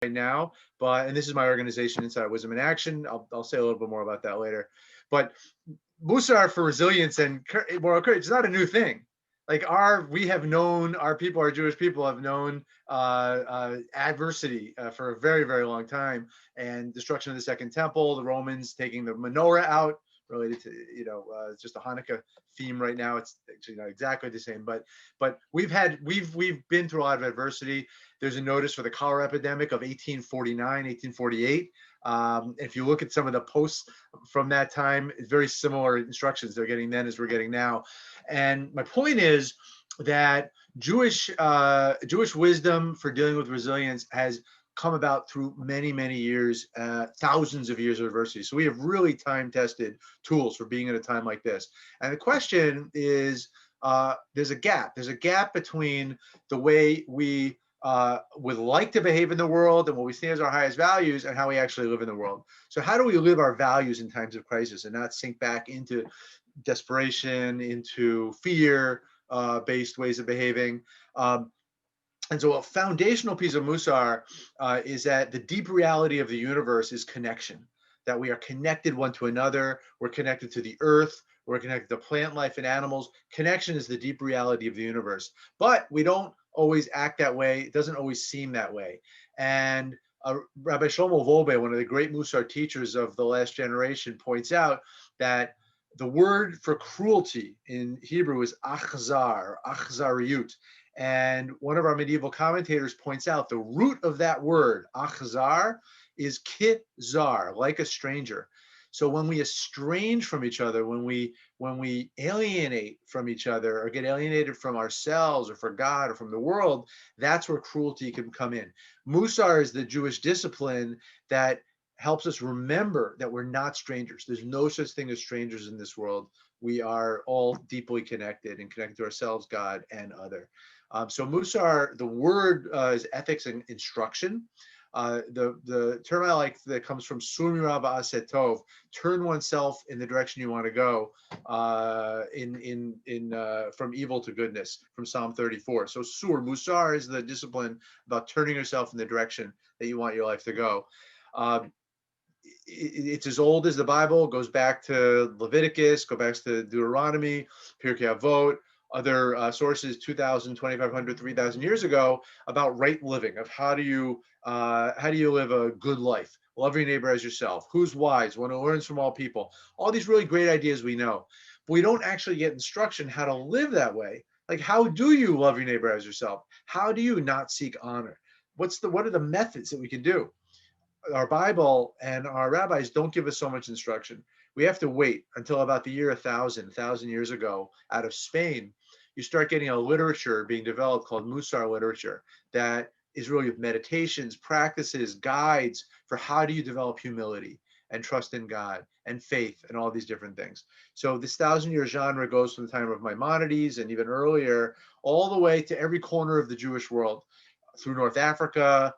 right now, and this is my organization, Inside Wisdom in Action. I'll say a little bit more about that later. But Mussar for resilience and moral courage is not a new thing. Like we have known, our people, our Jewish people have known adversity for a very, very long time, and destruction of the Second Temple, the Romans taking the menorah out, related to, it's just a Hanukkah theme right now. It's actually not exactly the same, but we've been through a lot of adversity. There's a notice for the cholera epidemic of 1849, 1848. If you look at some of the posts from that time, it's very similar instructions they're getting then as we're getting now. And my point is that Jewish wisdom for dealing with resilience has come about through many, many years, thousands of years of adversity. So we have really time-tested tools for being at a time like this. And the question is, there's a gap. There's a gap between the way we would like to behave in the world and what we see as our highest values and how we actually live in the world. So how do we live our values in times of crisis and not sink back into desperation, into fear based ways of behaving? And so a foundational piece of Mussar is that the deep reality of the universe is connection, that we are connected one to another. We're connected to the earth. We're connected to plant life and animals. Connection is the deep reality of the universe. But we don't always act that way. It doesn't always seem that way. And Rabbi Shlomo Wolbe, one of the great Mussar teachers of the last generation, points out that the word for cruelty in Hebrew is achzar, achzariyut. And one of our medieval commentators points out the root of that word, achzar, is kit zar, like a stranger. So when we estrange from each other, when we alienate from each other or get alienated from ourselves or from God or from the world, that's where cruelty can come in. Mussar is the Jewish discipline that helps us remember that we're not strangers. There's no such thing as strangers in this world. We are all deeply connected and connected to ourselves, God, and other. So Mussar, the word is ethics and instruction. The term I like that comes from Surmira Ba'aset Tov, turn oneself in the direction you want to go, from evil to goodness, from Psalm 34. So Mussar is the discipline about turning yourself in the direction that you want your life to go. It's as old as the Bible, goes back to Leviticus, go back to Deuteronomy, Pirkei Avot, other sources 2,000, 2,500, 3,000 years ago, about right living, of how do you live a good life, love your neighbor as yourself, who's wise, one who learns from all people, all these really great ideas we know, but we don't actually get instruction how to live that way. Like, how do you love your neighbor as yourself? How do you not seek honor? What are the methods that we can do? Our Bible and our rabbis don't give us so much instruction. We have to wait until about the year 1,000 years ago, out of Spain, you start getting a literature being developed called Moosar Literature that is really meditations, practices, guides for how do you develop humility and trust in God and faith and all these different things. So this 1,000-year genre goes from the time of Maimonides and even earlier, all the way to every corner of the Jewish world, through North Africa,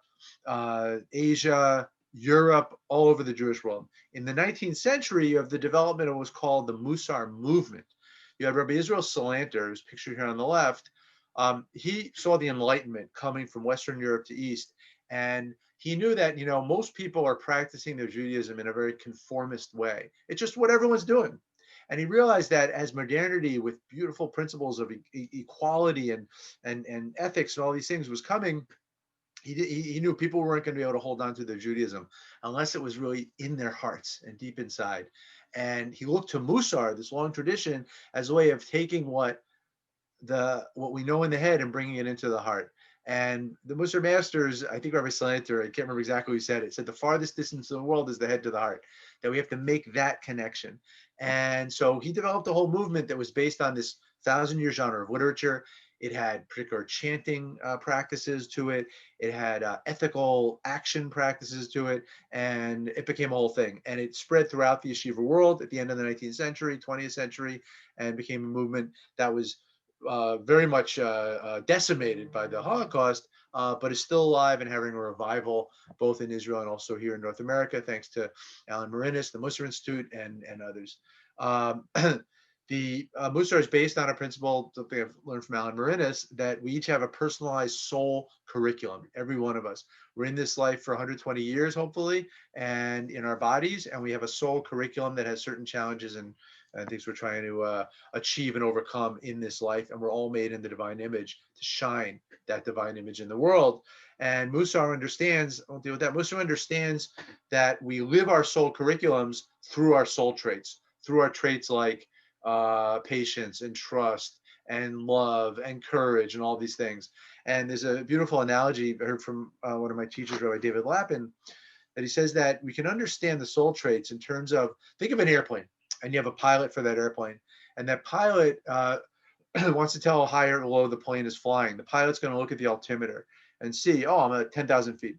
Asia, Europe, all over the Jewish world. In the 19th century, you have the development of what was called the Mussar movement. You had Rabbi Israel Salanter, who's pictured here on the left. He saw the Enlightenment coming from Western Europe to East, and he knew that most people are practicing their Judaism in a very conformist way. It's just what everyone's doing. And he realized that as modernity, with beautiful principles of equality and ethics and all these things, was coming, he knew people weren't going to be able to hold on to their Judaism unless it was really in their hearts and deep inside. And he looked to Mussar, this long tradition, as a way of taking what we know in the head and bringing it into the heart. And the Mussar masters, I think Rabbi Salanter, I can't remember exactly who he said it, said the farthest distance in the world is the head to the heart, that we have to make that connection. And so he developed a whole movement that was based on this 1,000-year genre of literature. It had particular chanting practices to it. It had ethical action practices to it, and it became a whole thing. And it spread throughout the yeshiva world at the end of the 19th century, 20th century, and became a movement that was very much decimated by the Holocaust, but is still alive and having a revival both in Israel and also here in North America, thanks to Alan Marinis, the Mussar Institute, and others. The Mussar is based on a principle, something I've learned from Alan Marinis, that we each have a personalized soul curriculum, every one of us. We're in this life for 120 years, hopefully, and in our bodies, and we have a soul curriculum that has certain challenges and things we're trying to achieve and overcome in this life. And we're all made in the divine image to shine that divine image in the world. And Mussar understands, I'll deal with that. Mussar understands that we live our soul curriculums through our soul traits, through our traits like patience and trust and love and courage and all these things. And there's a beautiful analogy I heard from one of my teachers, Rabbi David Lappin, that he says that we can understand the soul traits in terms of, think of an airplane and you have a pilot for that airplane. And that pilot wants to tell how high or low the plane is flying. The pilot's going to look at the altimeter and see, oh, I'm at 10,000 feet.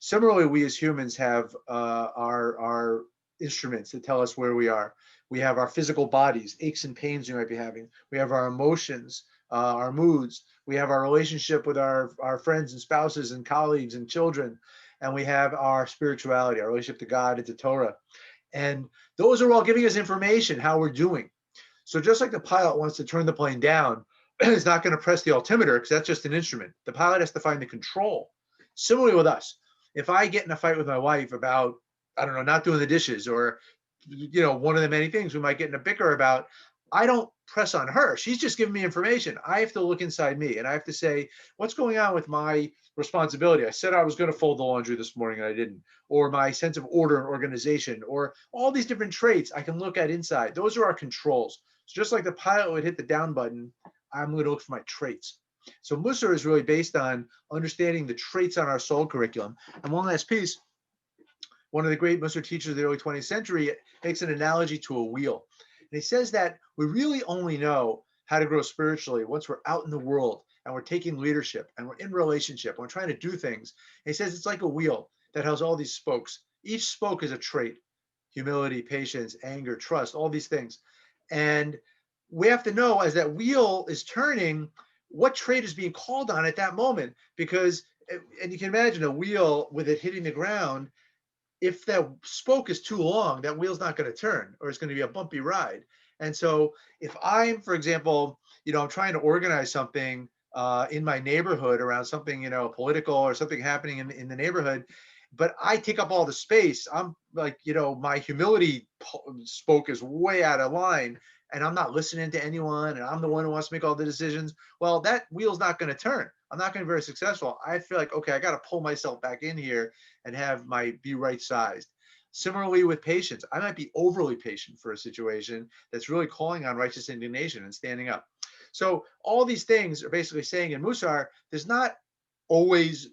Similarly, we as humans have our instruments that tell us where we are. We have our physical bodies, aches and pains you might be having. We have our emotions, our moods. We have our relationship with our friends and spouses and colleagues and children. And we have our spirituality, our relationship to God and to Torah. And those are all giving us information, how we're doing. So just like the pilot wants to turn the plane down, is not going to press the altimeter because that's just an instrument. The pilot has to find the control. Similarly with us, if I get in a fight with my wife about, I don't know, not doing the dishes or, one of the many things we might get in a bicker about, I don't press on her. She's just giving me information. I have to look inside me and I have to say, what's going on with my responsibility? I said I was going to fold the laundry this morning and I didn't. Or my sense of order and organization, or all these different traits I can look at inside. Those are our controls. So just like the pilot would hit the down button, I'm going to look for my traits. So Mussar is really based on understanding the traits on our soul curriculum. And one last piece, one of the great Mussar teachers of the early 20th century makes an analogy to a wheel. And he says that we really only know how to grow spiritually once we're out in the world and we're taking leadership and we're in relationship and we're trying to do things. And he says it's like a wheel that has all these spokes. Each spoke is a trait: humility, patience, anger, trust, all these things. And we have to know, as that wheel is turning, what trait is being called on at that moment. Because, and you can imagine a wheel with it hitting the ground, if that spoke is too long, that wheel's not going to turn, or it's going to be a bumpy ride. And so if I'm, for example, I'm trying to organize something in my neighborhood around something, political or something happening in the neighborhood, but I take up all the space, I'm like, my humility spoke is way out of line and I'm not listening to anyone and I'm the one who wants to make all the decisions. Well, that wheel's not going to turn. I'm not going to be very successful. I feel like, okay, I got to pull myself back in here and be right sized. Similarly with patience, I might be overly patient for a situation that's really calling on righteous indignation and standing up. So all these things are basically saying in Mussar, there's not always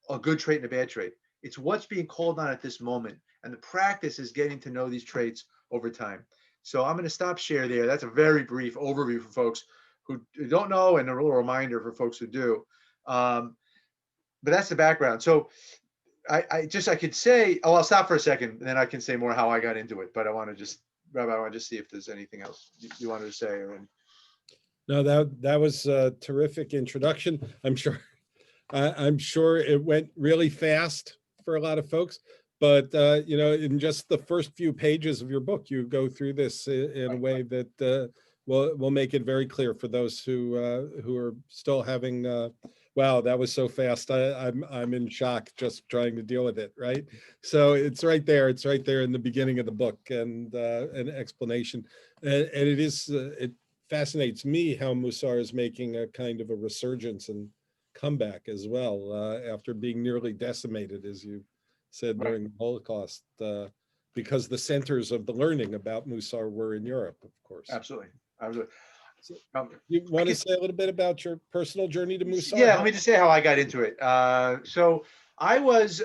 a good trait and a bad trait. It's what's being called on at this moment. And the practice is getting to know these traits over time. So I'm going to stop share there. That's a very brief overview for folks who don't know and a little reminder for folks who do. But that's the background. So I could say, I'll stop for a second, and then I can say more how I got into it. But Rabbi, I want to just see if there's anything else you wanted to say. Or No, that was a terrific introduction. I'm sure it went really fast for a lot of folks, but in just the first few pages of your book, you go through this in a way that will make it very clear for those who are still having. Wow, that was so fast. I'm in shock just trying to deal with it. Right, so it's right there. It's right there in the beginning of the book, and an explanation, and it fascinates me how Mussar is making a kind of a resurgence and comeback as well after being nearly decimated, as you said, during the Holocaust, because the centers of the learning about Mussar were in Europe, of course. Absolutely. So, you want to say a little bit about your personal journey to Mussar? Yeah, let me just say how I got into it. So I was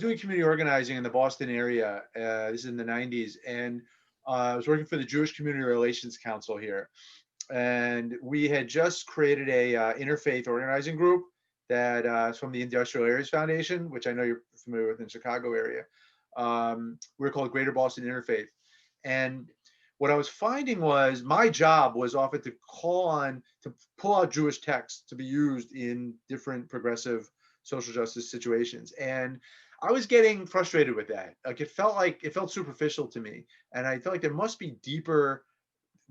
doing community organizing in the Boston area. This is in the 90s, and I was working for the Jewish Community Relations Council here. And we had just created a interfaith organizing group that is from the Industrial Areas Foundation, which I know you're familiar with in Chicago area. We're called Greater Boston Interfaith. And what I was finding was my job was often to pull out Jewish texts to be used in different progressive social justice situations. And I was getting frustrated with that. Like it felt superficial to me. And I felt like there must be deeper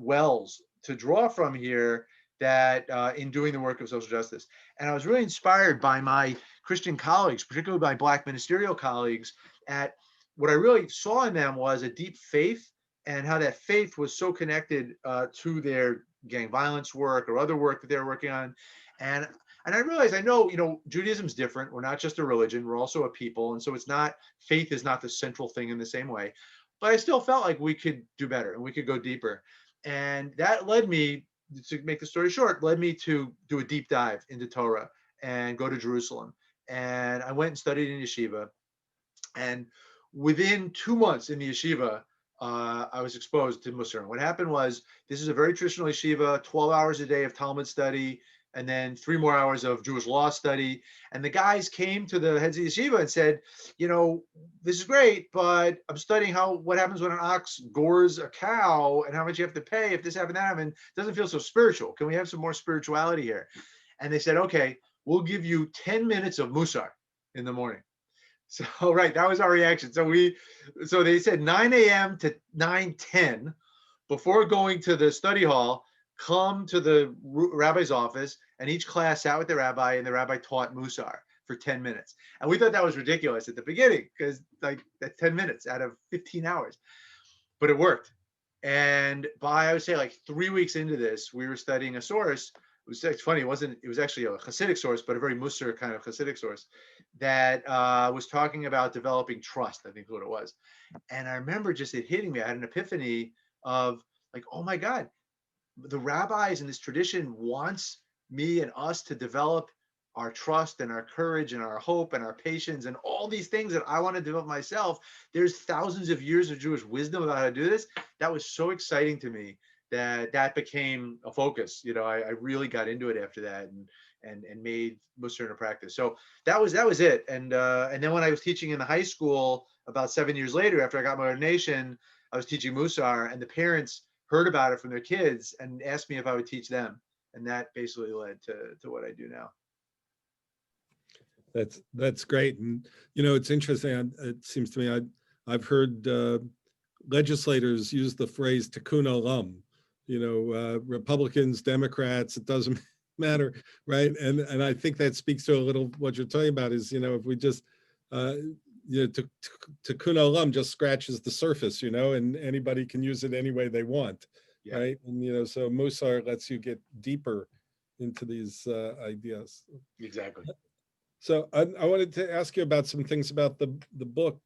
wells to draw from here that in doing the work of social justice. And I was really inspired by my Christian colleagues, particularly my Black ministerial colleagues, at what I really saw in them was a deep faith, and how that faith was so connected to their gang violence work or other work that they were working on. And I realized, I know, Judaism's different. We're not just a religion, we're also a people. And so it's not, faith is not the central thing in the same way. But I still felt like we could do better and we could go deeper. And that led me, to make the story short, led me to do a deep dive into Torah and go to Jerusalem. And I went and studied in yeshiva. And within 2 months in the yeshiva, I was exposed to Mussar. What happened was, this is a very traditional yeshiva, 12 hours a day of Talmud study, and then 3 more hours of Jewish law study. And the guys came to the heads of yeshiva and said, this is great, but I'm studying what happens when an ox gores a cow and how much you have to pay if this happened, that happened. It doesn't feel so spiritual. Can we have some more spirituality here? And they said, okay, we'll give you 10 minutes of Mussar in the morning. So, right, that was our reaction. So they said 9 a.m. to 9:10, before going to the study hall, come to the rabbi's office, and each class sat with the rabbi, and the rabbi taught Mussar for 10 minutes. And we thought that was ridiculous at the beginning, because that's 10 minutes out of 15 hours, but it worked. And by, I would say, like 3 weeks into this, we were studying a source. It's funny, it was actually a Hasidic source, but a very Mussar kind of Hasidic source that was talking about developing trust, I think is what it was. And I remember just it hitting me. I had an epiphany of like, oh my God, the rabbis in this tradition wants me and us to develop our trust and our courage and our hope and our patience and all these things that I want to develop myself. There's thousands of years of Jewish wisdom about how to do this. That was so exciting to me that became a focus. I really got into it after that, and made Mussar a practice. So that was it. And then when I was teaching in the high school about 7 years later, after I got my ordination, I was teaching Mussar, and the parents heard about it from their kids and asked me if I would teach them. And that basically led to what I do now. That's great. And it's interesting. It seems to me I've heard legislators use the phrase tikkun olam. Republicans, Democrats, it doesn't matter, right? And I think that speaks to a little what you're talking about is, if we just, tikkun olam just scratches the surface, and anybody can use it any way they want, Yeah. right? And, so Mussar lets you get deeper into these ideas. Exactly. So I wanted to ask you about some things about the book.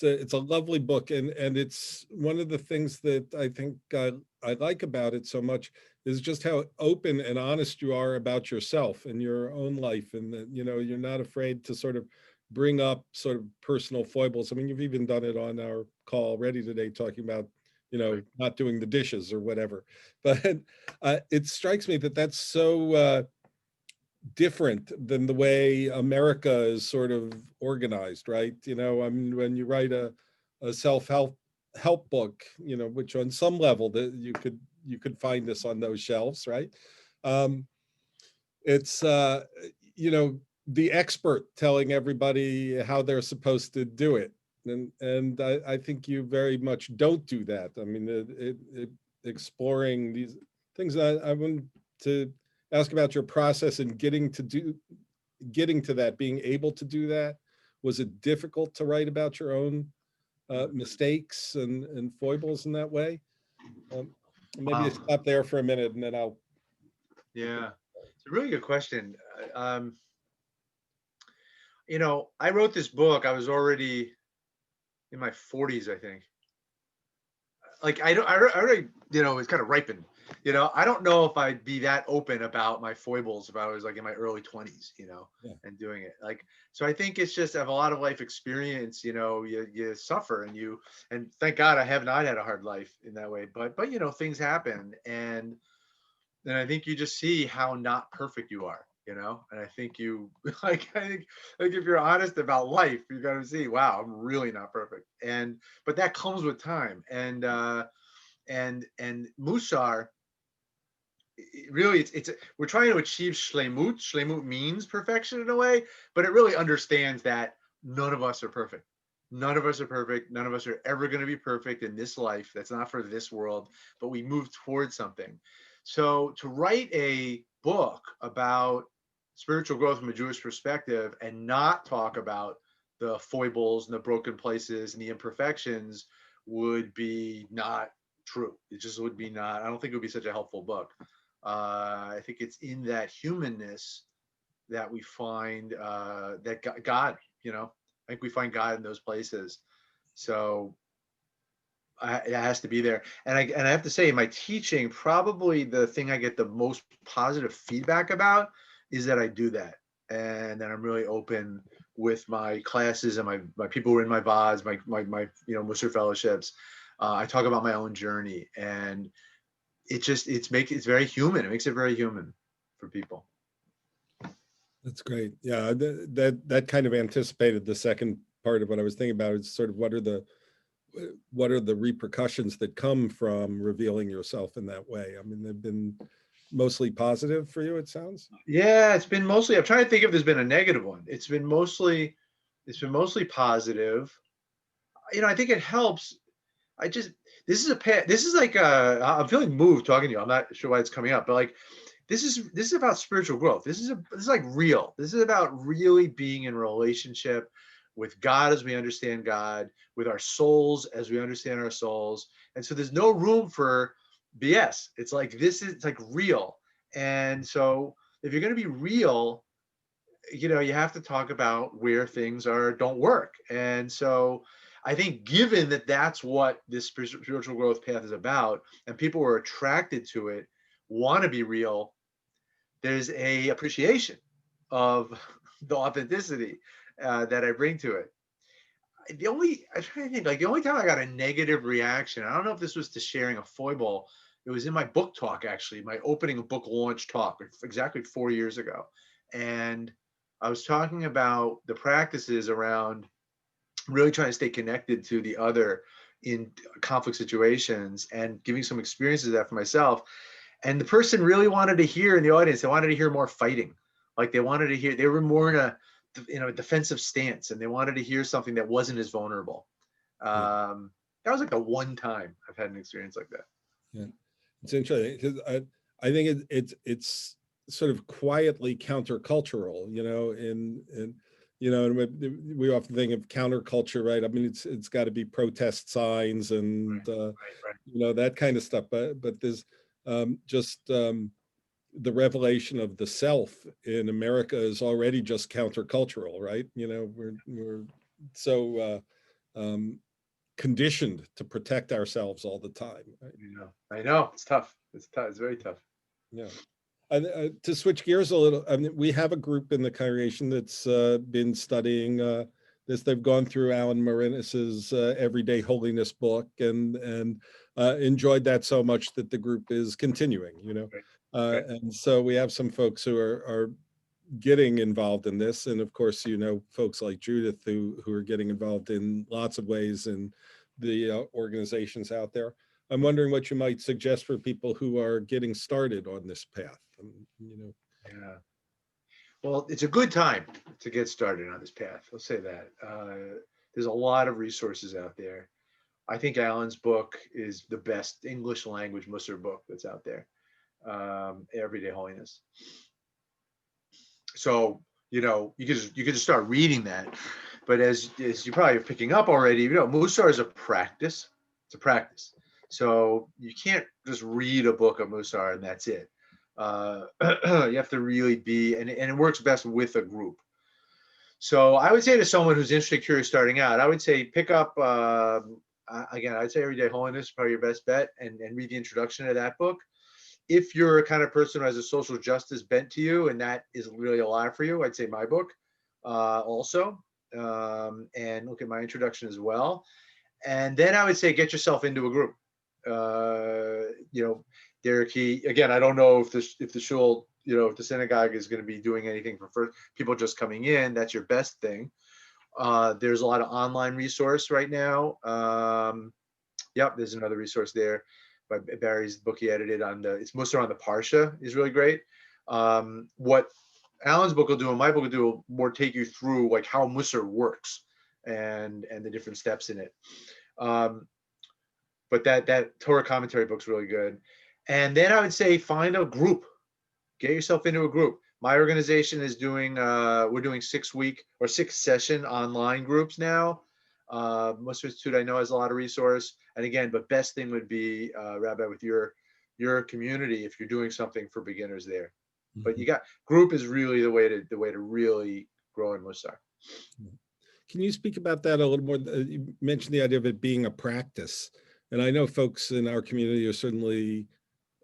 It's a lovely book, and it's one of the things that I think I like about it so much is just how open and honest you are about yourself and your own life, and that you're not afraid to sort of bring up sort of personal foibles. I mean, you've even done it on our call already today, talking about not doing the dishes or whatever. But it strikes me that that's so different than the way America is sort of organized, right? I mean, when you write a self-help book, which on some level that you could find this on those shelves, right? It's the expert telling everybody how they're supposed to do it, and I think you very much don't do that. I mean, it exploring these things. I want to ask about your process in getting to that, being able to do that. Was it difficult to write about your own mistakes and foibles in that way? Maybe I stop there for a minute and then I'll. Yeah, it's a really good question. I wrote this book. I was already in my 40s, I think. Like I already, it's kind of ripened. I don't know if I'd be that open about my foibles if I was like in my early 20s, Yeah. and doing it. So I think it's just, I have a lot of life experience, you suffer and thank God I have not had a hard life in that way, but things happen. And then I think you just see how not perfect you are, and I think you, I think if you're honest about life, you got to see, wow, I'm really not perfect. But that comes with time. And Mussar, really, it's we're trying to achieve shlemut. Shlemut means perfection in a way, but it really understands that none of us are perfect. None of us are perfect. None of us are ever going to be perfect in this life. That's not for this world, but we move towards something. So to write a book about spiritual growth from a Jewish perspective and not talk about the foibles and the broken places and the imperfections would be not true. It just would be not, I don't think it would be such a helpful book. I think it's in that humanness that we find that God, I think we find God in those places. So it has to be there. And I have to say, in my teaching, probably the thing I get the most positive feedback about is that I do that, and that I'm really open with my classes and my people who are in my VODs, my Mussar fellowships. I talk about my own journey, and it's very human. It makes it very human for people. That's great. Yeah, that kind of anticipated the second part of what I was thinking about. Is sort of what are the repercussions that come from revealing yourself in that way? I mean, they've been mostly positive for you, it sounds. Yeah, it's been mostly. I'm trying to think if there's been a negative one. It's been mostly positive. I think it helps. I just This is like I'm feeling moved talking to you. I'm not sure why it's coming up, but like this is about spiritual growth. This is like real. This is about really being in relationship with God as we understand God, with our souls as we understand our souls. And so there's no room for BS. It's like real. And so if you're going to be real, you have to talk about where things don't work. And so I think, given that that's what this spiritual growth path is about, and people are attracted to it, want to be real, there's a appreciation of the authenticity that I bring to it. I'm trying to think, like the only time I got a negative reaction, I don't know if this was to sharing a foible. It was in my book talk, actually, my opening book launch talk, exactly 4 years ago. And I was talking about the practices around really trying to stay connected to the other in conflict situations, and giving some experiences of that for myself. And the person really wanted to hear, in the audience, they wanted to hear more fighting. Like they were more in a defensive stance, and they wanted to hear something that wasn't as vulnerable. Yeah. That was like the one time I've had an experience like that. Yeah, it's interesting because I think it's sort of quietly countercultural, and we often think of counterculture, right? I mean, it's got to be protest signs and Right. that kind of stuff, but there's just the revelation of the self in America is already just countercultural, right? We're so conditioned to protect ourselves all the time. Right? I know. It's tough. It's tough. It's very tough. Yeah. And to switch gears a little, I mean, we have a group in the congregation that's been studying this. They've gone through Alan Marinis's Everyday Holiness book and enjoyed that so much that the group is continuing. Right. And so we have some folks who are getting involved in this, and of course, folks like Judith who are getting involved in lots of ways in the organizations out there. I'm wondering what you might suggest for people who are getting started on this path. Yeah. Well, it's a good time to get started on this path. I'll say that. There's a lot of resources out there. I think Alan's book is the best English language Mussar book that's out there. Everyday Holiness. So you could just start reading that. But as you probably are picking up already, Mussar is a practice. It's a practice. So you can't just read a book of Mussar and that's it. You have to really be, and it works best with a group. So I would say to someone who's interested, curious, starting out, I would say pick up, again, I'd say Everyday Holiness is probably your best bet, and read the introduction to that book. If you're a kind of person who has a social justice bent to you and that is really alive for you, I'd say my book also, and look at my introduction as well. And then I would say get yourself into a group. They're key. Again, I don't know if the shul, if the synagogue is going to be doing anything for first people just coming in. That's your best thing. There's a lot of online resource right now. Yep, there's another resource there by Barry's book he edited on it's Mussar on the Parsha is really great. What Alan's book will do and my book will do will more take you through like how Mussar works and the different steps in it. But that Torah commentary book's really good. And then I would say find a group. Get yourself into a group. My organization is doing we're doing 6-week or 6-session online groups now. Mussar Institute I know has a lot of resource. And again, but best thing would be Rabbi, with your community, if you're doing something for beginners there. But you got group is really the way to really grow in Mussar. Can you speak about that a little more? You mentioned the idea of it being a practice, and I know folks in our community are certainly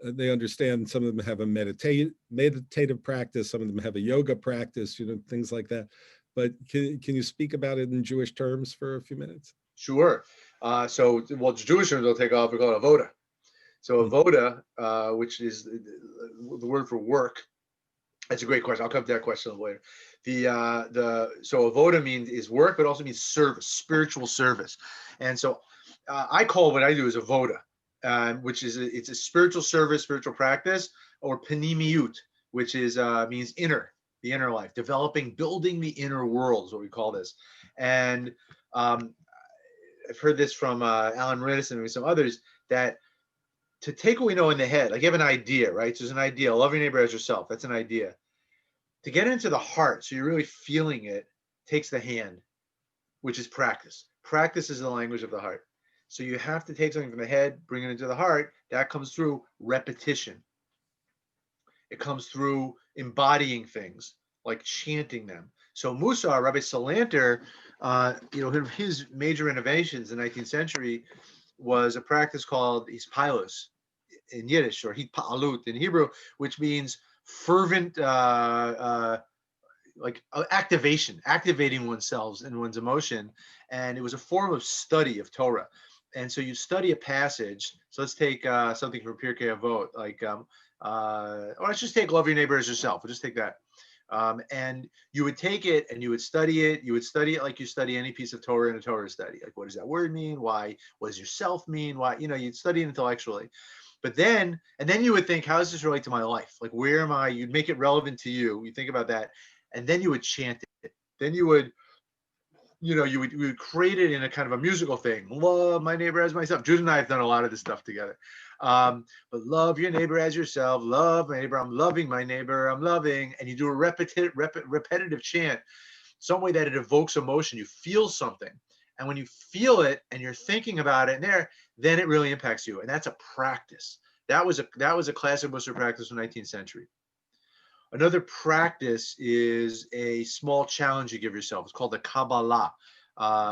they understand. Some of them have a meditative practice, some of them have a yoga practice, things like that. But can you speak about it in Jewish terms for a few minutes? Sure. Well, Jewish terms will take off. We call it avoda. So avoda, which is the word for work. That's a great question. I'll come to that question later. So avoda is work, but also means service, spiritual service. And so I call what I do is avoda, which is it's a spiritual service, spiritual practice, or panimiyut, which is means inner, the inner life, building the inner world is what we call this. And I've heard this from Alan Riddis and some others, that to take what we know in the head, like you have an idea, right? So there's an idea, love your neighbor as yourself. That's an idea. To get into the heart, so you're really feeling it, takes the hand, which is practice. Practice is the language of the heart. So you have to take something from the head, bring it into the heart. That comes through repetition. It comes through embodying things, like chanting them. So Mussar, Rabbi Salanter, his major innovations in the 19th century was a practice called hispilus in Yiddish, or hitpa'alut in Hebrew, which means fervent activating oneself and one's emotion. And it was a form of study of Torah. And so you study a passage. So let's take something from Pirkei Avot, like or let's just take love your neighbor as yourself. We'll just take that. And you would take it and you would study it. You would study it like you study any piece of Torah in a Torah study. Like, what does that word mean? Why? What does yourself mean? Why? You'd study it intellectually. But then you would think, how does this relate to my life? Like, where am I? You'd make it relevant to you. You think about that. And then you would chant it. Then you would, you would create it in a kind of a musical thing. Love my neighbor as myself. Jude and I have done a lot of this stuff together. But love your neighbor as yourself. Love my neighbor. I'm loving my neighbor. I'm loving. And you do a repetitive chant, some way that it evokes emotion. You feel something. And when you feel it and you're thinking about it then it really impacts you. And that's a practice. That was a classic Mussar practice from the 19th century. Another practice is a small challenge you give yourself. It's called the Kabbalah,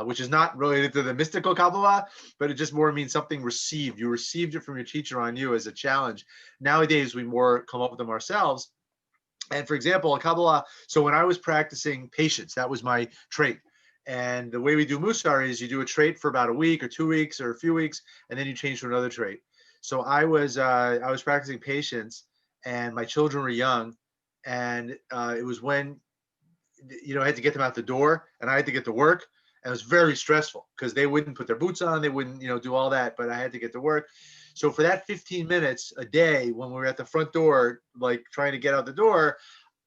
which is not related to the mystical Kabbalah, but it just more means something received. You received it from your teacher on you as a challenge. Nowadays, we more come up with them ourselves. And for example, a Kabbalah, so when I was practicing patience, that was my trait. And the way we do Mussar is you do a trait for about a week or 2 weeks or a few weeks, and then you change to another trait. So I was practicing patience, and my children were young, and it was when I had to get them out the door, and I had to get to work, and it was very stressful because they wouldn't put their boots on, they wouldn't do all that, but I had to get to work. So for that 15 minutes a day when we were at the front door, like trying to get out the door,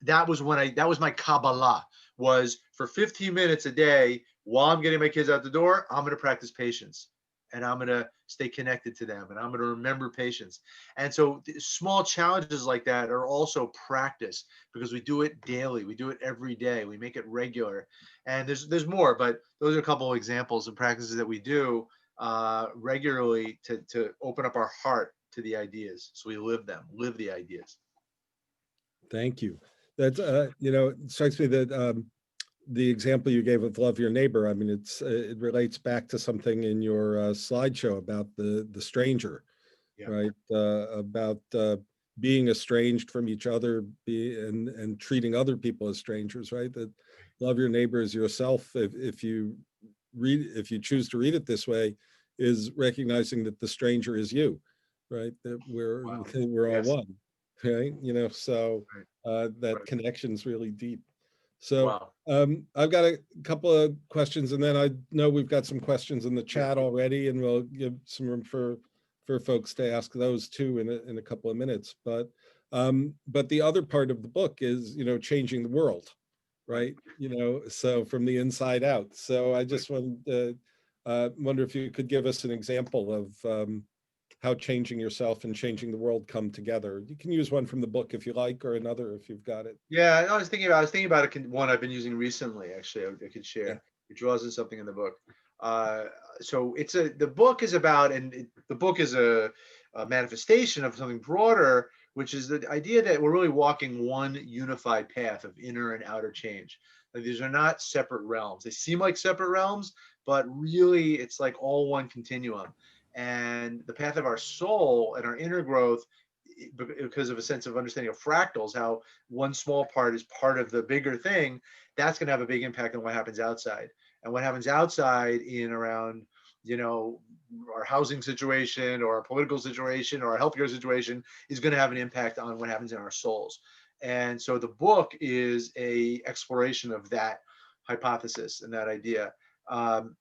that was my Kabbalah, was for 15 minutes a day while I'm getting my kids out the door, I'm going to practice patience, and I'm going to stay connected to them, and I'm going to remember patience. And so small challenges like that are also practice, because we do it daily. We do it every day. We make it regular. And there's more, but those are a couple of examples of practices that we do regularly to open up our heart to the ideas. So we live the ideas. Thank you. That's, it strikes me that the example you gave of love your neighbor, I mean, it relates back to something in your slideshow about the stranger, yeah. Right? About being estranged from each other, and treating other people as strangers, right? That love your neighbor as yourself. If you choose to read it this way, is recognizing that the stranger is you, right? That we're all yes. One, right? So that connection's really deep. So I've got a couple of questions, and then I know we've got some questions in the chat already, and we'll give some room for folks to ask those too in a couple of minutes. But the other part of the book is changing the world, right? So from the inside out. So I just wanted to wonder if you could give us an example of how changing yourself and changing the world come together. You can use one from the book if you like, or another if you've got it. Yeah, I was thinking about one I've been using recently. Actually, I could Yeah. share. It draws in something in the book. So the book is about, the book is a manifestation of something broader, which is the idea that we're really walking one unified path of inner and outer change. Like, these are not separate realms. They seem like separate realms, but really it's like all one continuum. And the path of our soul and our inner growth, because of a sense of understanding of fractals, how one small part is part of the bigger thing, that's going to have a big impact on what happens outside. And what happens outside in around, you know, our housing situation or our political situation or our healthcare situation is going to have an impact on what happens in our souls. And so the book is a exploration of that hypothesis and that idea. So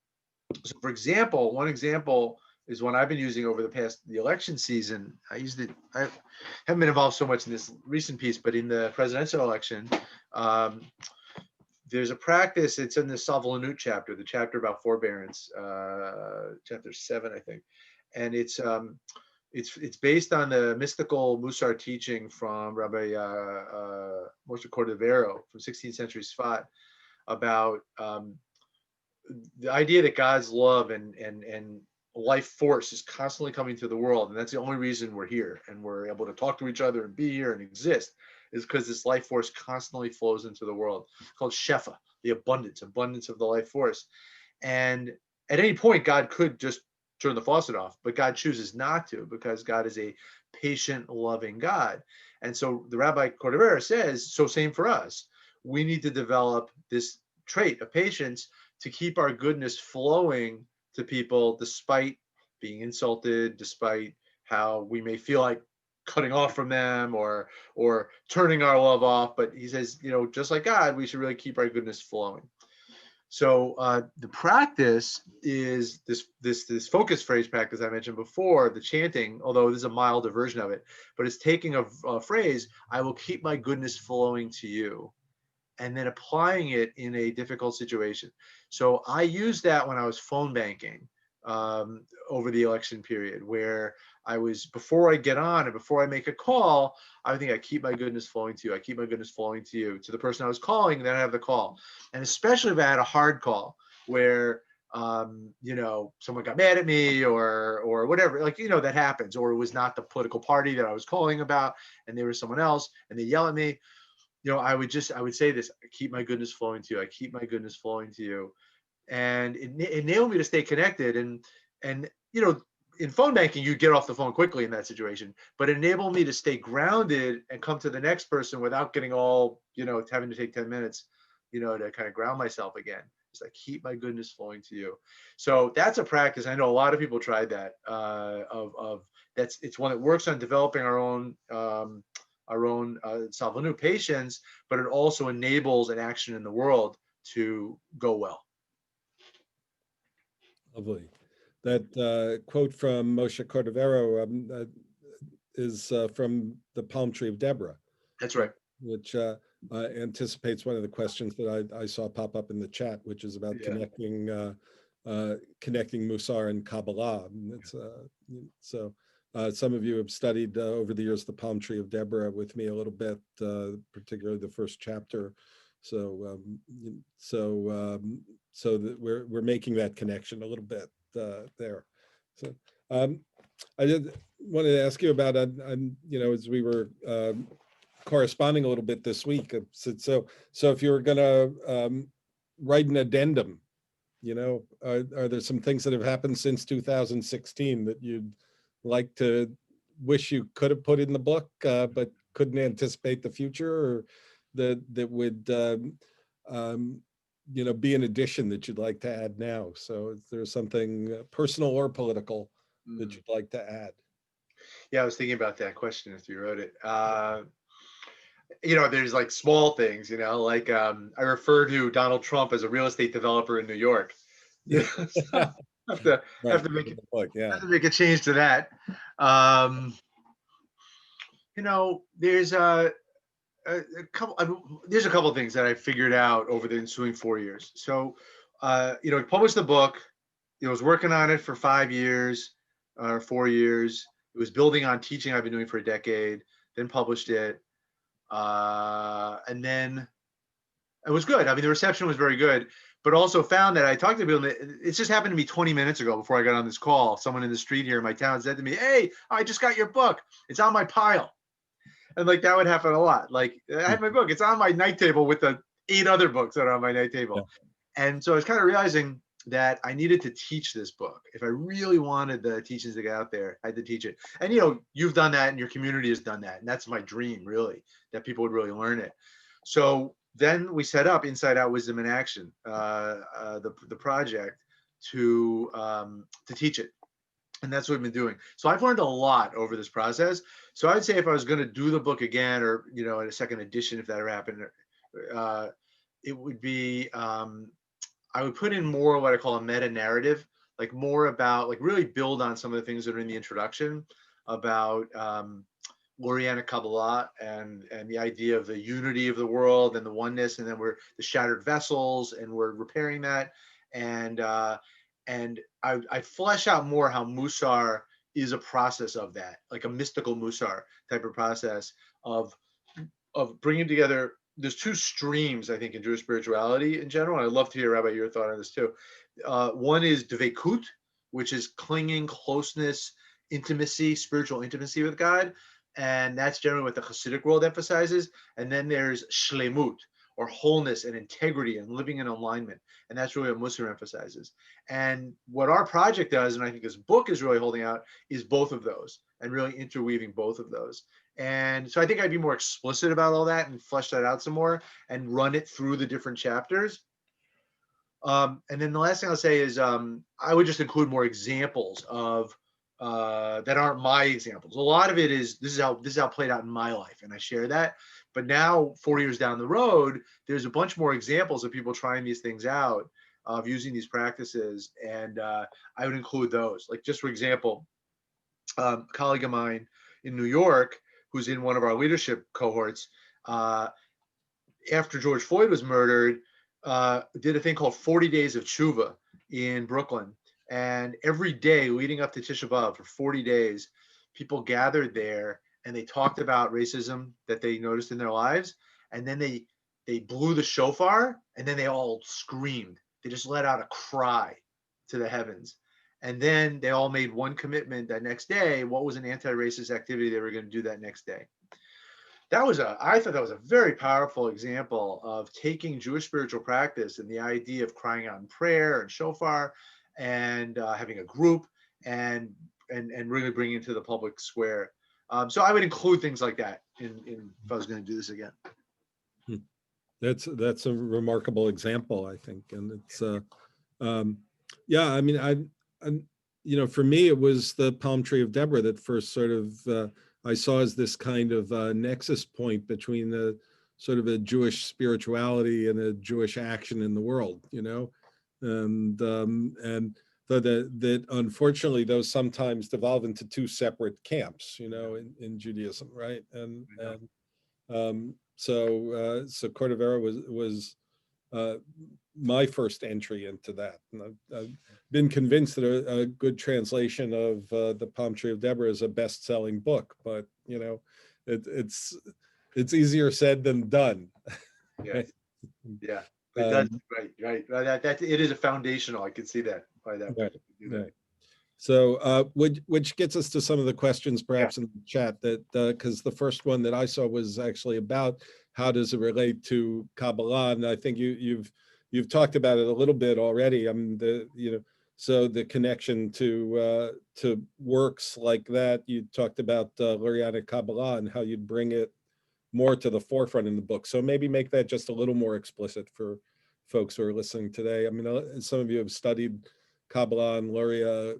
for example, one example is one I've been using over the election season. I haven't been involved so much in this recent piece, but in the presidential election, um, there's a practice. It's in the Untitled chapter, the chapter about forbearance, chapter 7, I think, and it's based on the mystical Mussar teaching from Rabbi Mosheh Cordovero from 16th century Sfat about the idea that God's love and life force is constantly coming to the world, and that's the only reason we're here and we're able to talk to each other and be here and exist, is because this life force constantly flows into the world. It's called Shefa, the abundance of the life force. And at any point, God could just turn the faucet off, but God chooses not to, because God is a patient, loving God. And so the Rabbi Cordovera says, so same for us. We need to develop this trait of patience to keep our goodness flowing to people despite being insulted, despite how we may feel like cutting off from them or turning our love off. But he says, just like God, we should really keep our goodness flowing. So the practice is this focus phrase practice I mentioned before, the chanting, although this is a milder version of it, but it's taking a phrase, I will keep my goodness flowing to you, and then applying it in a difficult situation. So I used that when I was phone banking over the election period, where I was, before I get on and before I make a call, I think I keep my goodness flowing to you. I keep my goodness flowing to you, to the person I was calling, and then I have the call. And especially if I had a hard call where someone got mad at me or whatever, like, that happens, or it was not the political party that I was calling about and there was someone else and they yell at me. I would say this, I keep my goodness flowing to you. I keep my goodness flowing to you. And it enabled me to stay connected. And in phone banking, you get off the phone quickly in that situation, but it enabled me to stay grounded and come to the next person without getting all, having to take 10 minutes, to kind of ground myself again. It's like, keep my goodness flowing to you. So that's a practice. I know a lot of people tried that, it's one that works on developing our own Salvanu patience, but it also enables an action in the world to go well. Lovely. That quote from Mosheh Cordovero is from the Palm Tree of Deborah. That's right. Which anticipates one of the questions that I saw pop up in the chat, which is about connecting Mussar and Kabbalah. So some of you have studied over the years the Palm Tree of Deborah with me a little bit, particularly the first chapter. So that we're making that connection a little bit there. So I did wanted to ask you about as we were corresponding a little bit this week. So if you were going to write an addendum, are there some things that have happened since 2016 that you'd like to wish you could have put in the book, but couldn't anticipate the future, or that would be an addition that you'd like to add now? So is there something personal or political that you'd like to add? Yeah, I was thinking about that question as you wrote it. There's like small things, like I refer to Donald Trump as a real estate developer in New York. So I have to make a change to that. There's there's a couple of things that I figured out over the ensuing 4 years. So, I published the book. I was working on it for 5 years or 4 years. It was building on teaching I've been doing for a decade. Then published it, and then it was good. I mean, the reception was very good, but also found that I talked to people. It just happened to me 20 minutes ago before I got on this call. Someone in the street here in my town said to me, "Hey, I just got your book. It's on my pile." And like that would happen a lot. Like I had my book, it's on my night table with the 8 other books that are on my night Yeah. table. And so I was kind of realizing that I needed to teach this book. If I really wanted the teachings to get out there, I had to teach it. And you've done that and your community has done that. And that's my dream, really, that people would really learn it. So then we set up Inside Out Wisdom in Action, the project to teach it. And that's what we've been doing. So I've learned a lot over this process. So I'd say if I was going to do the book again, or in a second edition, if that ever happened, it would be I would put in more what I call a meta narrative, like more about like really build on some of the things that are in the introduction about Lurianic Kabbalah and the idea of the unity of the world and the oneness, and then we're the shattered vessels, and we're repairing that, and I flesh out more how Mussar is a process of that, like a mystical Mussar type of process of bringing together. There's two streams, I think, in Jewish spirituality in general. And I'd love to hear, Rabbi, your thought on this too. One is dveikut, which is clinging, closeness, intimacy, spiritual intimacy with God. And that's generally what the Hasidic world emphasizes. And then there's shlemut, or wholeness and integrity and living in alignment. And that's really what Mussar emphasizes. And what our project does, and I think this book is really holding out, is both of those and really interweaving both of those. And so I think I'd be more explicit about all that and flesh that out some more and run it through the different chapters. And then the last thing I'll say is I would just include more examples of that aren't my examples. A lot of it is this is how it played out in my life, and I share that. But now, 4 years down the road, there's a bunch more examples of people trying these things out, of using these practices, and I would include those. Like, just for example, a colleague of mine in New York, who's in one of our leadership cohorts, after George Floyd was murdered, did a thing called 40 Days of Tshuva in Brooklyn. And every day leading up to Tisha B'Av for 40 days, people gathered there and they talked about racism that they noticed in their lives. And then they blew the shofar, and then they all screamed. They just let out a cry to the heavens. And then they all made one commitment that next day, what was an anti-racist activity they were going to do that next day. I thought that was a very powerful example of taking Jewish spiritual practice and the idea of crying out in prayer and shofar and having a group and really bringing it to the public square. So I would include things like that in if I was going to do this again. That's a remarkable example, I think, and it's yeah. I mean, for me, it was the palm tree of Deborah that first sort of I saw as this kind of nexus point between the sort of a Jewish spirituality and a Jewish action in the world, and that unfortunately those sometimes devolve into two separate camps, in Judaism, right? So Cordovera was my first entry into that. And I've been convinced that a good translation of The Palm Tree of Deborah is a best-selling book, but it's easier said than done. Yeah, yeah, it does. Right. That it is a foundational. I can see that by that. Right. So, which gets us to some of the questions perhaps in the chat, that because the first one that I saw was actually about how does it relate to Kabbalah, and I think you've talked about it a little bit already. I mean, so the connection to works like that. You talked about Lurianic Kabbalah and how you'd bring it more to the forefront in the book. So maybe make that just a little more explicit for folks who are listening today. I mean, some of you have studied Kabbalah and Luria,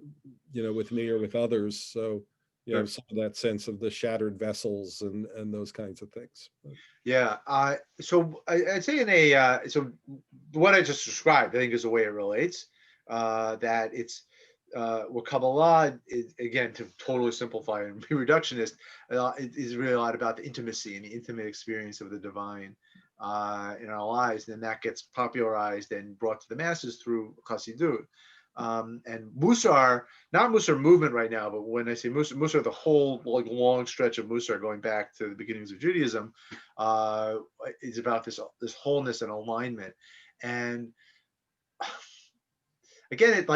with me or with others. So, some of that sense of the shattered vessels and those kinds of things. Yeah. So I'd say so what I just described, I think, is the way it relates. That it's what Kabbalah is, again, to totally simplify and be reductionist, it is really a lot about the intimacy and the intimate experience of the divine in our lives. And then that gets popularized and brought to the masses through Chassidut. And Mussar, not Mussar movement right now, but when I say Mussar, Mussar, the whole like long stretch of Mussar going back to the beginnings of Judaism, is about this wholeness and alignment. And again,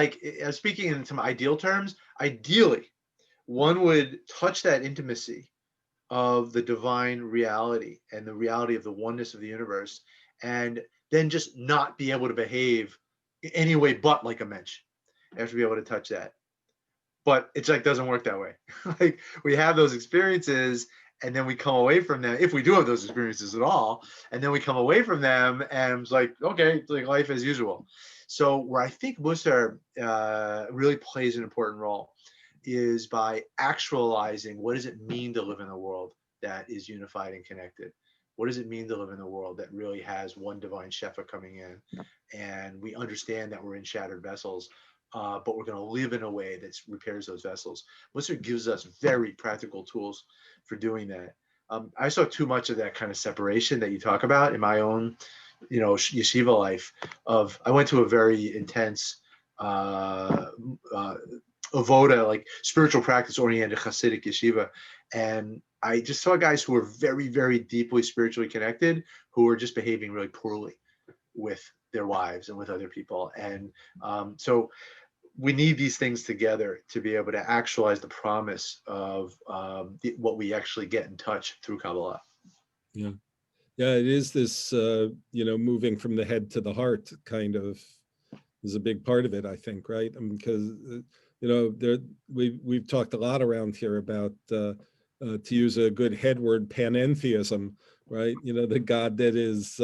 speaking in some ideal terms, ideally, one would touch that intimacy of the divine reality and the reality of the oneness of the universe, and then just not be able to behave any way but like a mensch. You have to be able to touch that. But it's like doesn't work that way. Like we have those experiences and then we come away from them, if we do have those experiences at all, and then we come away from them and it's like, okay, it's like life as usual. So where I think Mussar really plays an important role is by actualizing what does it mean to live in a world that is unified and connected. What does it mean to live in a world that really has one divine Shefa coming in, and we understand that we're in shattered vessels, but we're going to live in a way that repairs those vessels. Mussar gives us very practical tools for doing that. I saw too much of that kind of separation that you talk about in my own, yeshiva life. I went to a very intense avoda, like spiritual practice oriented Hasidic yeshiva, and I just saw guys who were very, very deeply spiritually connected who were just behaving really poorly with their wives and with other people. And so we need these things together to be able to actualize the promise of what we actually get in touch through Kabbalah. Yeah. Yeah, it is this, moving from the head to the heart kind of is a big part of it, I think, right? I mean, because, we've talked a lot around here about, to use a good head word, panentheism, right? The God that is,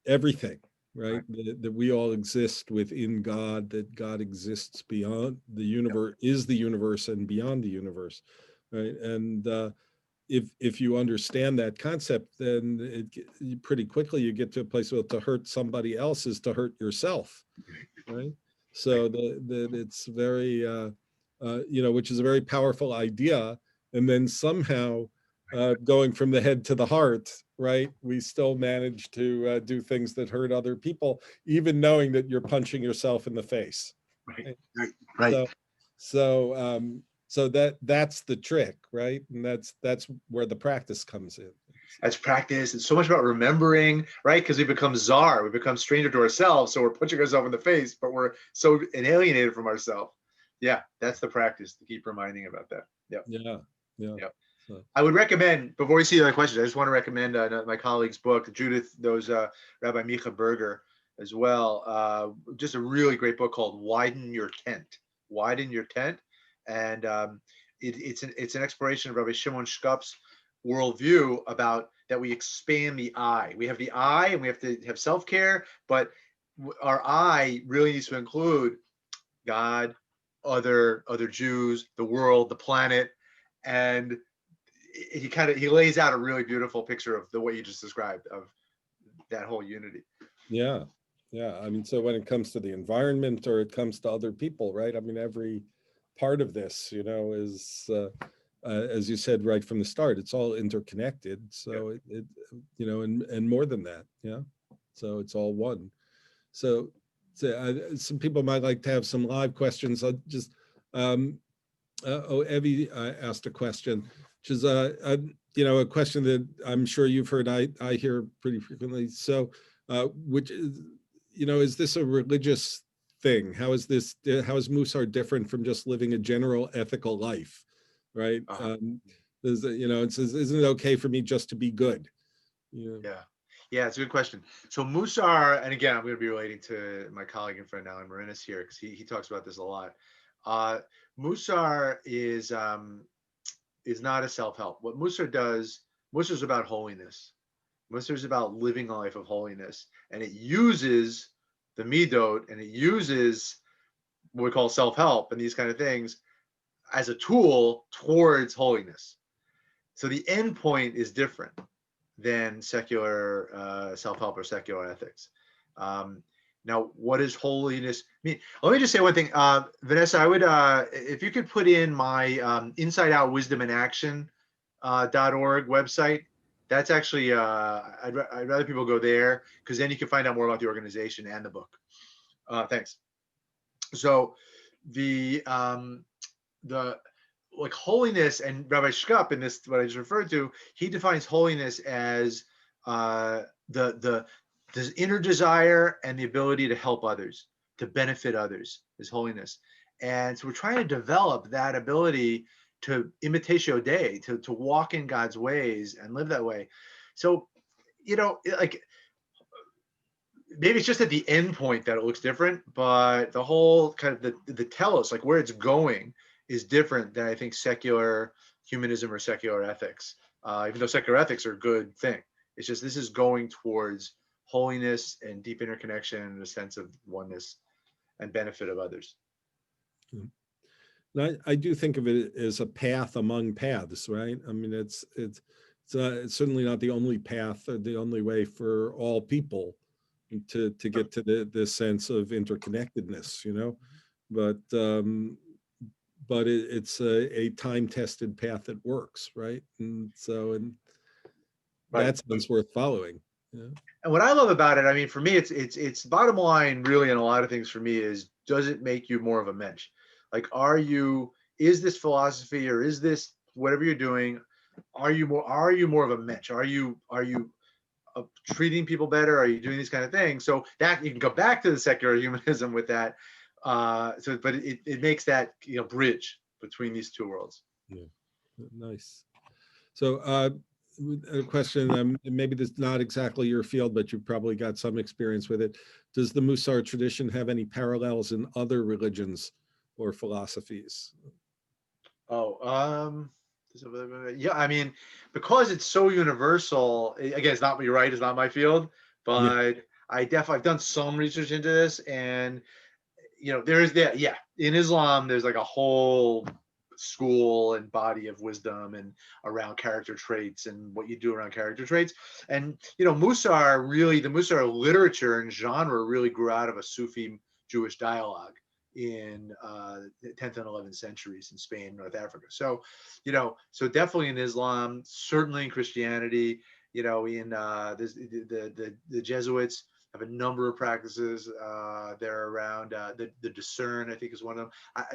everything, right? That we all exist within God, that God exists beyond the universe, is the universe and beyond the universe, right? And if you understand that concept, then pretty quickly you get to a place where to hurt somebody else is to hurt yourself, right? So that it's very, which is a very powerful idea. And then somehow going from the head to the heart, right? We still manage to do things that hurt other people, even knowing that you're punching yourself in the face. Right. So that's the trick, right? And that's where the practice comes in. That's practice. It's so much about remembering, right? Because we become czar, we become stranger to ourselves. So we're punching ourselves in the face, but we're so alienated from ourselves. Yeah, that's the practice to keep reminding about that. Yeah. So. I would recommend, before we see the other questions, I just want to recommend my colleague's book, Judith, Rabbi Micha Berger as well. Just a really great book called Widen Your Tent. Widen Your Tent. And it's an exploration of Rabbi Shimon Shkup's worldview about that we expand the eye. We have the eye and we have to have self-care, but our eye really needs to include God, other Jews, the world, the planet, and he lays out a really beautiful picture of the way you just described of that whole unity. Yeah. I mean, so when it comes to the environment or it comes to other people, right? I mean, every part of this, is as you said right from the start, it's all interconnected. So it and more than that, so it's all one. So some people might like to have some live questions. I'll just Evie asked a question, which is a question that I'm sure you've heard. I hear pretty frequently. So which is this a religious thing? How is Mussar different from just living a general ethical life, right? It says, isn't it okay for me just to be good? Yeah, it's a good question. So Mussar, and again, I'm going to be relating to my colleague and friend Alan Marinas here because he talks about this a lot. Mussar is not a self-help. What Mussar does, Mussar is about holiness. Mussar is about living a life of holiness, and it uses the midot and it uses what we call self-help and these kind of things as a tool towards holiness. So the end point is different than secular self-help or secular ethics. Now, what does holiness mean? Let me just say one thing, Vanessa. I would, if you could put in my Inside Out Wisdom in Action .org website. That's actually, I'd rather people go there because then you can find out more about the organization and the book. Thanks. So the like holiness, and Rabbi Shkup in this, what I just referred to, he defines holiness as the inner desire and the ability to help others, to benefit others, is holiness. And so we're trying to develop that ability to imitatio Dei, to walk in God's ways and live that way. So, like maybe it's just at the end point that it looks different, but the whole kind of the telos, like where it's going, is different than I think secular humanism or secular ethics. Even though secular ethics are a good thing, it's just this is going towards holiness and deep interconnection and a sense of oneness and benefit of others. I do think of it as a path among paths, right? I mean, it's certainly not the only path or the only way for all people to get to this sense of interconnectedness, but it's a time-tested path that works, right? And so, and that sounds worth following. Yeah. And what I love about it, I mean, for me, it's bottom line really in a lot of things for me is, does it make you more of a mensch? Like, is this philosophy or is this whatever you're doing, are you more of a mensch? Are you treating people better? Are you doing these kind of things? So that you can go back to the secular humanism with that. But it makes that bridge between these two worlds. Yeah, nice. So a question, maybe this is not exactly your field, but you've probably got some experience with it. Does the Mussar tradition have any parallels in other religions or philosophies? Oh, yeah, I mean, because it's so universal, again, it's not, you're right, it's not my field, but yeah. I've done some research into this, and there is that, yeah, in Islam there's like a whole school and body of wisdom and around character traits and what you do around character traits. And Mussar, really, the Moosar literature and genre really grew out of a Sufi Jewish dialogue in the 10th and 11th centuries in Spain, North Africa. So, so definitely in Islam, certainly in Christianity, in the Jesuits have a number of practices. They're around the discern, I think, is one of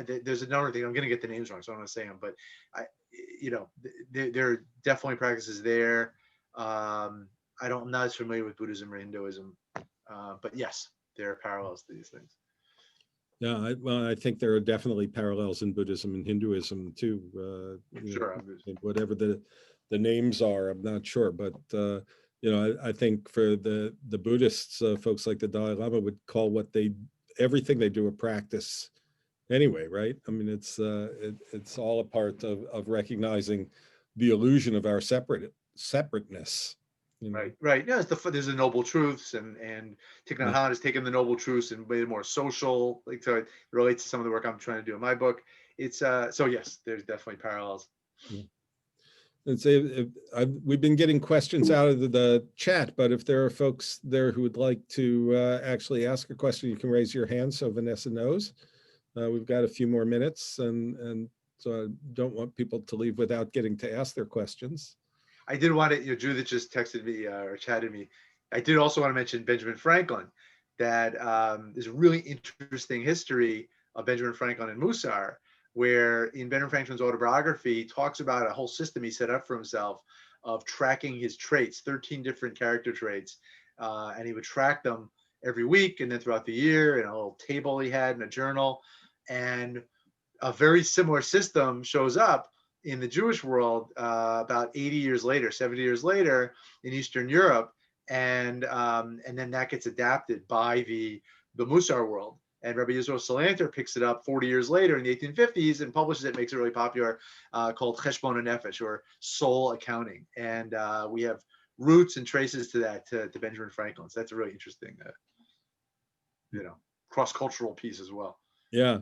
them. There's a number of things. I'm going to get the names wrong, so I'm going to say them. But there are definitely practices there. I'm not as familiar with Buddhism or Hinduism, but yes, there are parallels to these things. Yeah, I think there are definitely parallels in Buddhism and Hinduism too. Sure. Whatever the names are, I'm not sure, but I think for the Buddhists, folks like the Dalai Lama would call everything they do a practice anyway, right? I mean, it's all a part of recognizing the illusion of our separateness. Right. Yeah, there's the noble truths, and Thich Nhat Hanh has taken the noble truths and made it more social. Like, so it relates to some of the work I'm trying to do in my book. It's so yes, there's definitely parallels. Yeah. And say we've been getting questions out of the chat, but if there are folks there who would like to actually ask a question, you can raise your hand so Vanessa knows. We've got a few more minutes, and so I don't want people to leave without getting to ask their questions. I did want to, Judith just texted me or chatted me. I did also want to mention Benjamin Franklin. That is a really interesting history of Benjamin Franklin and Mussar, where in Benjamin Franklin's autobiography, he talks about a whole system he set up for himself of tracking his traits, 13 different character traits. And he would track them every week and then throughout the year in a little table he had in a journal. And a very similar system shows up in the Jewish world about 80 years later, 70 years later in Eastern Europe. And then that gets adapted by the Mussar world. And Rabbi Yisrael Salanter picks it up 40 years later in the 1850s and publishes it, makes it really popular, called Cheshbon HaNefesh, or soul accounting. And we have roots and traces to that, to Benjamin Franklin. So that's a really interesting, cross-cultural piece as well. Yeah.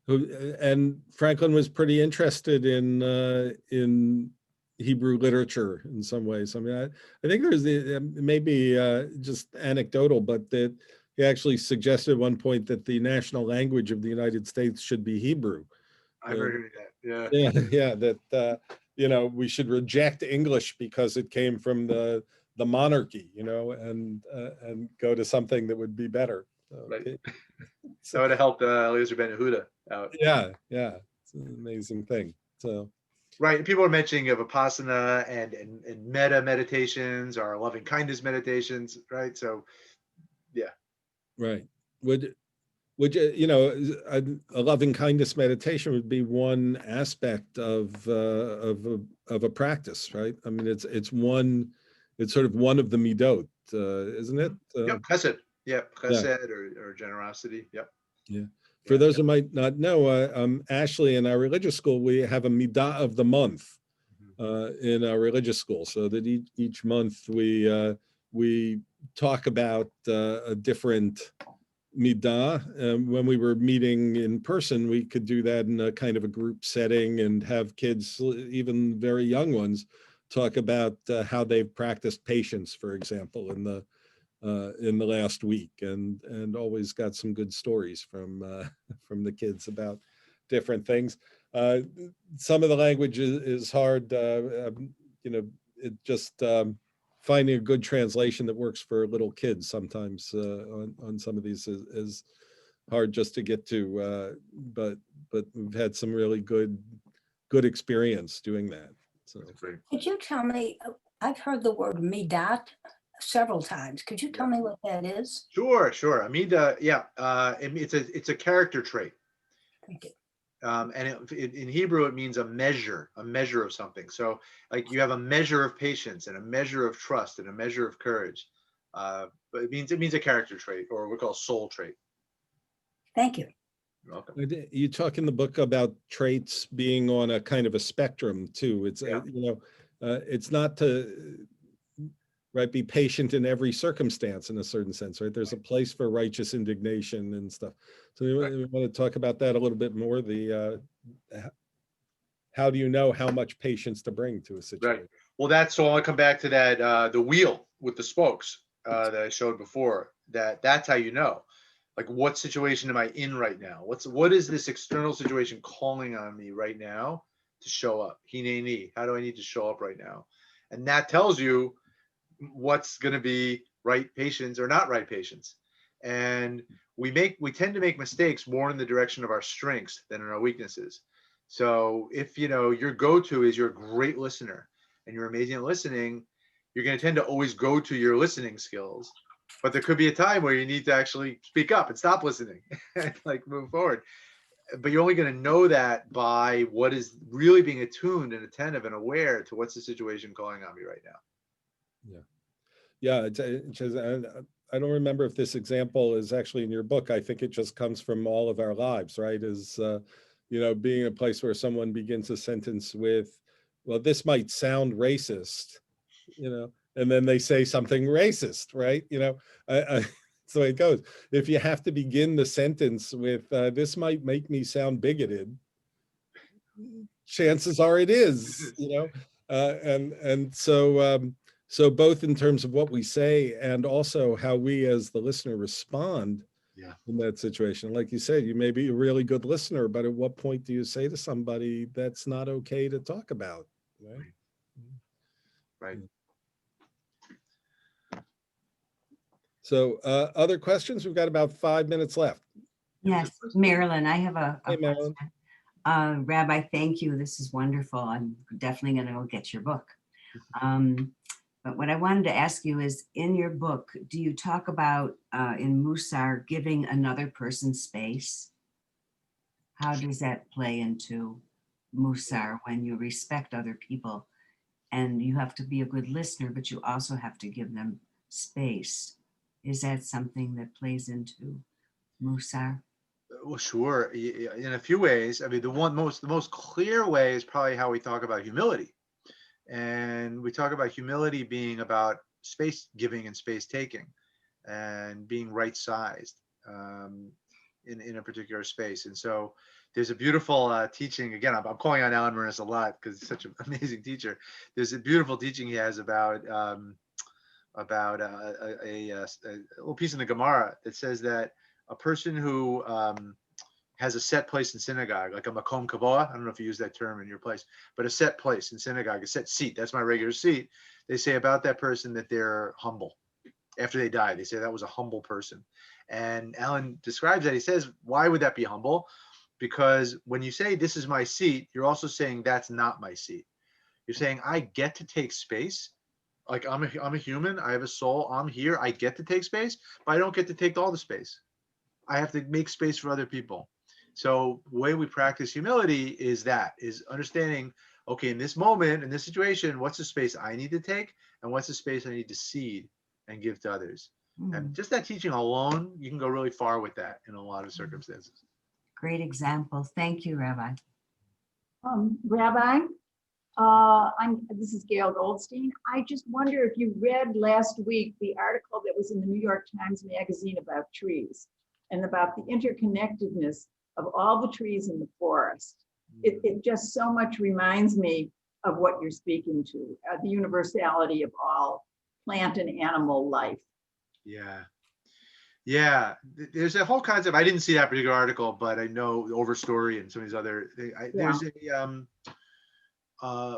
And Franklin was pretty interested in Hebrew literature in some ways. I mean, I think there's maybe just anecdotal, but that he actually suggested at one point that the national language of the United States should be Hebrew. I've heard of that. Yeah. Yeah, that we should reject English because it came from the monarchy, and go to something that would be better. Right. Okay. That would have helped Eliezer Ben Yehuda out. Yeah, it's an amazing thing. So Right. And people are mentioning of Vipassana and metta meditations or loving kindness meditations, right? So yeah. right. Would a loving kindness meditation would be one aspect of a practice, right? I mean, it's sort of one of the midot, isn't it? Yep. Chesed. Yep. Yeah, Chesed or generosity. Yep. yeah. For Yeah. those who might not know, Ashley, in our religious school, we have a midah of the month in our religious school, so that each month we talk about a different midah. When we were meeting in person, we could do that in a kind of a group setting and have kids, even very young ones, talk about how they've practiced patience, for example, in the last week, and always got some good stories from from the kids about different things. Some of the language is hard, it just finding a good translation that works for little kids sometimes on some of these is hard just to get to, but we've had some really good experience doing that. So Great. Could you tell me, I've heard the word midat several times. Could you tell me what that is? Sure. Amida, yeah. It's a character trait. Thank you. And in Hebrew, it means a measure of something. So like you have a measure of patience and a measure of trust and a measure of courage. But it means a character trait, or what we call soul trait. Thank you. You're welcome. you talk in the book about traits being on a kind of a spectrum too. It's Yeah. it's not to be patient in every circumstance in a certain sense, right? There's a place for righteous indignation and stuff. So we want to talk about that a little bit more. How do you know how much patience to bring to a situation? Right. Well, so I want to come back to that, the wheel with the spokes that I showed before. That's how you know. Like, what situation am I in right now? What is this external situation calling on me right now to show up? Hineni. How do I need to show up right now? And that tells you what's going to be right patience or not right patience. And we tend to make mistakes more in the direction of our strengths than in our weaknesses. So if your go-to is you're a great listener and you're amazing at listening, you're going to tend to always go to your listening skills. But there could be a time where you need to actually speak up and stop listening and like move forward. But you're only going to know that by what is really being attuned and attentive and aware to what's the situation calling on me right now. Yeah. I don't remember if this example is actually in your book. I think it just comes from all of our lives, right? Is being in a place where someone begins a sentence with, well, this might sound racist, and then they say something racist, right? That's the way it goes. If you have to begin the sentence with, this might make me sound bigoted, chances are it is, and so both in terms of what we say and also how we as the listener respond in that situation. Like you said, you may be a really good listener, but at what point do you say to somebody that's not okay to talk about, right? Right. So other questions? We've got about 5 minutes left. Yes, Marilyn, I have a Hey, Marilyn. question. Rabbi, thank you. This is wonderful. I'm definitely going to go get your book. But what I wanted to ask you is, in your book, do you talk about in Mussar giving another person space? How does that play into Mussar when you respect other people and you have to be a good listener, but you also have to give them space? Is that something that plays into Mussar? Well, sure. In a few ways. I mean, the most clear way is probably how we talk about humility. And we talk about humility being about space giving and space taking and being right sized in a particular space. And so there's a beautiful teaching. Again, I'm calling on Alan Maris a lot because he's such an amazing teacher. There's a beautiful teaching he has about about a little piece in the Gemara that says that a person who has a set place in synagogue, like a makom kavod. I don't know if you use that term in your place, but a set place in synagogue, a set seat. That's my regular seat. They say about that person that they're humble. After they die, they say that was a humble person. And Alan describes that. He says, why would that be humble? Because when you say this is my seat, you're also saying that's not my seat. You're saying I get to take space. Like I'm a human. I have a soul. I'm here. I get to take space, but I don't get to take all the space. I have to make space for other people. So the way we practice humility is understanding, okay, in this moment, in this situation, what's the space I need to take and what's the space I need to cede and give to others. And just that teaching alone, you can go really far with that in a lot of circumstances. Great example. Thank you, Rabbi. Rabbi, this is Gail Goldstein. I just wonder if you read last week the article that was in the New York Times Magazine about trees and about the interconnectedness of all the trees in the forest. It just so much reminds me of what you're speaking to, the universality of all plant and animal life. Yeah. There's a whole concept. I didn't see that particular article, but I know the Overstory and some of these other.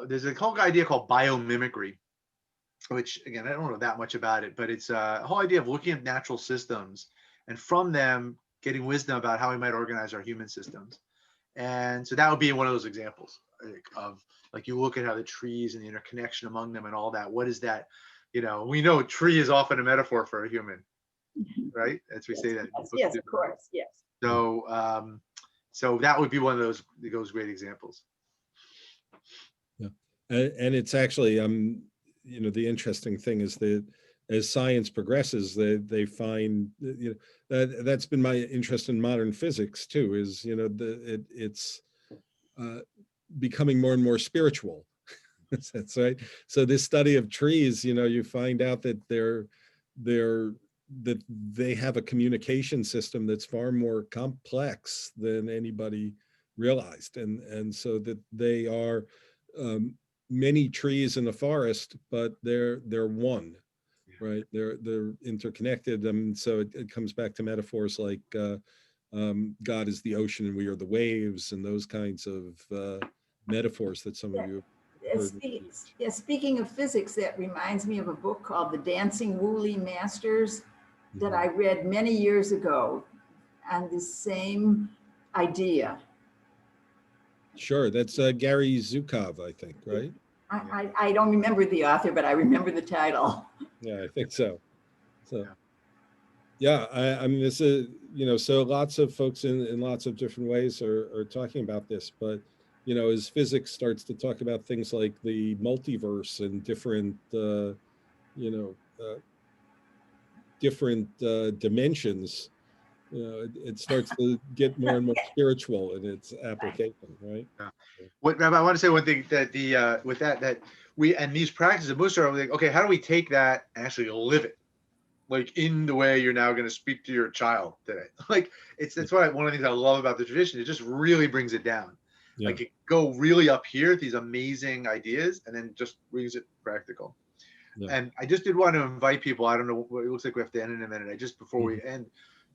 There's a whole idea called biomimicry, which again I don't know that much about it, but it's a whole idea of looking at natural systems and from them getting wisdom about how we might organize our human systems. And so that would be one of those examples of like you look at how the trees and the interconnection among them and all that. What is that? We know tree is often a metaphor for a human, right? As we say that. Yes, of course, yes. So, so that would be one of those great examples. Yeah, and it's actually, the interesting thing is that as science progresses, they find, that's been my interest in modern physics too. Is it's becoming more and more spiritual. That's right. So this study of trees, you find out that that they have a communication system that's far more complex than anybody realized, and so that they are many trees in the forest, but they're one, right? They're interconnected, and so it comes back to metaphors like God is the ocean and we are the waves, and those kinds of metaphors that some of you. Speaking of physics, that reminds me of a book called The Dancing Woolly Masters that I read many years ago on the same idea. Sure, that's Gary Zukov, I think, right? I don't remember the author, but I remember the title. Yeah, I think so. So, yeah, I mean, this is, so lots of folks in lots of different ways are talking about this, but as physics starts to talk about things like the multiverse and different, different dimensions, it starts to get more and more spiritual in its application, right? Yeah. What, Rabbi, I want to say one thing that with that we, and these practices of Mussar, like, okay, how do we take that and actually live it? Like in the way you're now going to speak to your child today. Like that's why one of the things I love about the tradition. It just really brings it down. Yeah. Like it go really up here, these amazing ideas, and then just brings it practical. Yeah. And I just did want to invite people. I don't know, it looks like we have to end in a minute. Before we end,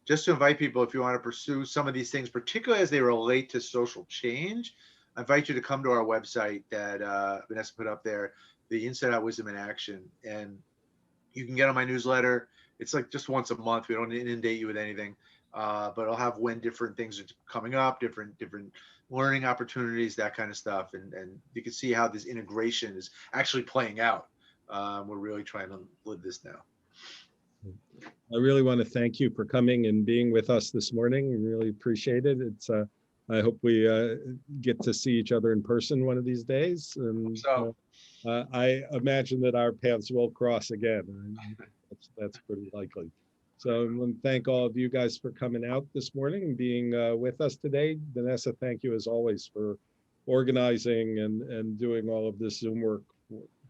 just to invite people, if you want to pursue some of these things, particularly as they relate to social change, I invite you to come to our website that Vanessa put up there, the Inside Out Wisdom in Action. And you can get on my newsletter. It's like just once a month. We don't inundate you with anything, but I'll have when different things are coming up, different learning opportunities, that kind of stuff. And you can see how this integration is actually playing out. We're really trying to live this now. I really want to thank you for coming and being with us this morning. We really appreciate it. It's I hope we get to see each other in person one of these days. And so I imagine that our paths will cross again. That's pretty likely. So I want to thank all of you guys for coming out this morning and being with us today. Vanessa, thank you as always for organizing and doing all of this Zoom work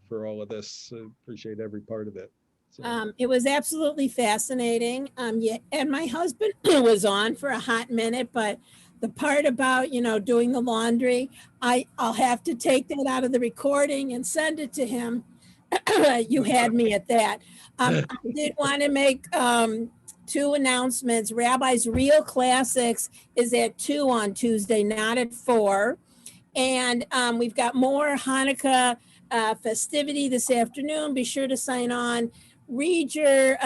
for all of this. I appreciate every part of it. So. It was absolutely fascinating. Yeah, and my husband was on for a hot minute, but the part about, doing the laundry, I'll have to take that out of the recording and send it to him you had me at that. I did want to make 2 announcements. Rabbi's Real Classics is at 2 on Tuesday, not at 4. And we've got more Hanukkah festivity this afternoon. Be sure to sign on. Read your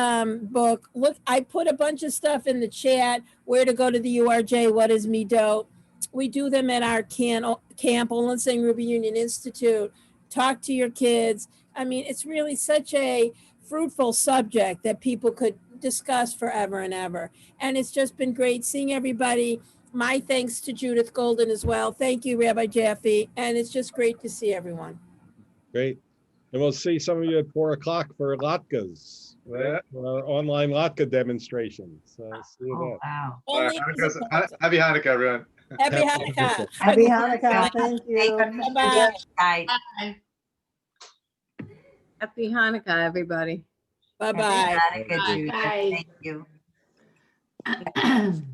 book. Look, I put a bunch of stuff in the chat, where to go to the URJ, what is Midot. We do them at our camp, Olin St. Ruby Union Institute. Talk to your kids. I mean, it's really such a fruitful subject that people could discuss forever and ever. And it's just been great seeing everybody. My thanks to Judith Golden as well. Thank you, Rabbi Jaffe. And it's just great to see everyone. Great. And we'll see some of you at 4 o'clock for latkes, right? Yeah. For our online latke demonstrations. So see you Oh, then. wow. Only Happy Hanukkah, everyone. Happy Hanukkah. Happy Hanukkah. Thank you. Bye-bye. Bye. Happy Hanukkah, everybody. Bye-bye. Happy Hanukkah, Judith. Bye. Thank you.